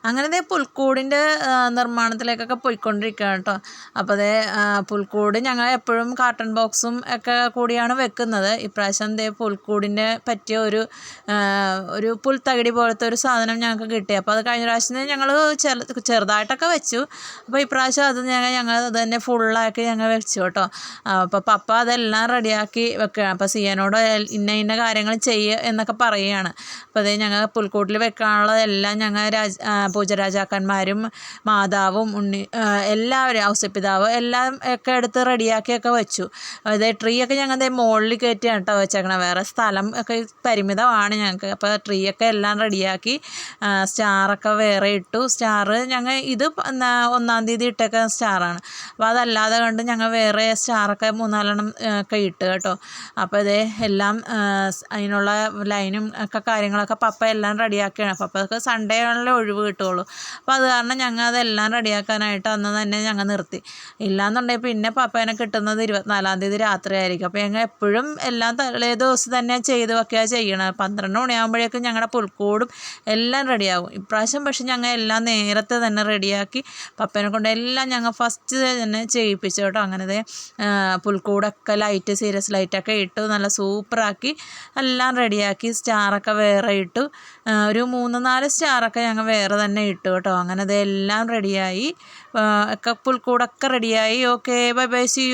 അങ്ങനെ ദേ പുൽക്കൂടിൻ്റെ നിർമ്മാണത്തിലേക്കൊക്കെ പോയിക്കൊണ്ടിരിക്കുകയാണ് കേട്ടോ. അപ്പോൾ അതേ പുൽക്കൂട് ഞങ്ങൾ എപ്പോഴും കാർട്ടൺ ബോക്സും ഒക്കെ കൂടിയാണ് വെക്കുന്നത്. ഇപ്രാവശ്യം ദേ പുൽക്കൂടിൻ്റെ പറ്റിയ ഒരു പുൽത്തകിടി പോലത്തെ ഒരു സാധനം ഞങ്ങൾക്ക് കിട്ടി. അപ്പോൾ അത് കഴിഞ്ഞ പ്രാവശ്യം ഞങ്ങൾ ചെറുതായിട്ടൊക്കെ വെച്ചു. അപ്പോൾ ഇപ്രാവശ്യം ഞങ്ങൾ അത് തന്നെ ഫുള്ളാക്കി ഞങ്ങൾ വെച്ചു കേട്ടോ. അപ്പോൾ പപ്പ അതെല്ലാം റെഡിയാക്കി വെക്കുകയാണ്. അപ്പോൾ സിയനോട് ഇന്ന കാര്യങ്ങൾ ചെയ്യുക എന്നൊക്കെ പറയുകയാണ്. അപ്പോൾ അതേ ഞങ്ങൾ പുൽക്കൂട്ടിൽ വെക്കാനുള്ളതെല്ലാം ഞങ്ങൾ പൂജരാജാക്കന്മാരും മാതാവും എല്ലാവരും ഔസപിതാവ് എല്ലാം ഒക്കെ എടുത്ത് റെഡിയാക്കിയൊക്കെ വെച്ചു. അതേ ട്രീ ഒക്കെ ഞങ്ങൾ മുകളിൽ കയറ്റിയാണ് കേട്ടോ വെച്ചേക്കണം. വേറെ സ്ഥലം ഒക്കെ പരിമിതമാണ് ഞങ്ങൾക്ക്. അപ്പോൾ ട്രീ ഒക്കെ എല്ലാം റെഡിയാക്കി സ്റ്റാറൊക്കെ വേറെ ഇട്ടു. സ്റ്റാർ ഞങ്ങൾ ഇത് 1-ാം തീയതി ഇട്ടൊക്കെ സ്റ്റാറാണ്. അപ്പോൾ അതല്ലാതെ കണ്ട് ഞങ്ങൾ വേറെ സ്റ്റാറൊക്കെ 3-4 ഒക്കെ ഇട്ട് കേട്ടോ. അപ്പോൾ ഇതേ എല്ലാം അതിനുള്ള ലൈനും ഒക്കെ കാര്യങ്ങളൊക്കെ പപ്പ എല്ലാം റെഡിയാക്കിയാണ്. പപ്പക്ക് സൺഡേ ആണല്ലോ ഒഴിവ് കിട്ടുള്ളൂ. അപ്പോൾ അത് കാരണം ഞങ്ങൾ അതെല്ലാം റെഡിയാക്കാനായിട്ട് അന്ന് തന്നെ ഞങ്ങൾ നിർത്തി. ഇല്ലയെന്നുണ്ടെങ്കിൽ പിന്നെ പപ്പേനെ കിട്ടുന്നത് 24-ാം തീയതി രാത്രി ആയിരിക്കും. അപ്പോൾ ഞങ്ങൾ എപ്പോഴും എല്ലാം തലേ ദിവസം തന്നെ ചെയ്ത് വെക്കുകയാണ് ചെയ്യണത്. 12 മണിയാകുമ്പോഴേക്കും ഞങ്ങളുടെ പുൽക്കൂടും എല്ലാം റെഡിയാകും. ഇപ്രാവശ്യം പക്ഷെ ഞങ്ങൾ എല്ലാം നേരത്തെ തന്നെ റെഡിയാക്കി പപ്പേനെ കൊണ്ട് എല്ലാം ഞങ്ങൾ ഫസ്റ്റ് തന്നെ ചെയ്യിപ്പിച്ചു കേട്ടോ. അങ്ങനെ പുൽക്കൂടൊക്കെ സീരിയസ് ലൈറ്റൊക്കെ ഇട്ടു നല്ല സൂപ്പറാക്കി എല്ലാം റെഡിയാക്കി. സ്റ്റാറൊക്കെ വേറെ ഇട്ടു. ഒരു 3-4 സ്റ്റാറൊക്കെ ഞങ്ങൾ വേറെ തന്നെ ഇട്ടു കേട്ടോ. അങ്ങനെ അതെല്ലാം റെഡിയായി. പുൽക്കൂടൊക്കെ റെഡിയായി. Okay, bye bye, see U.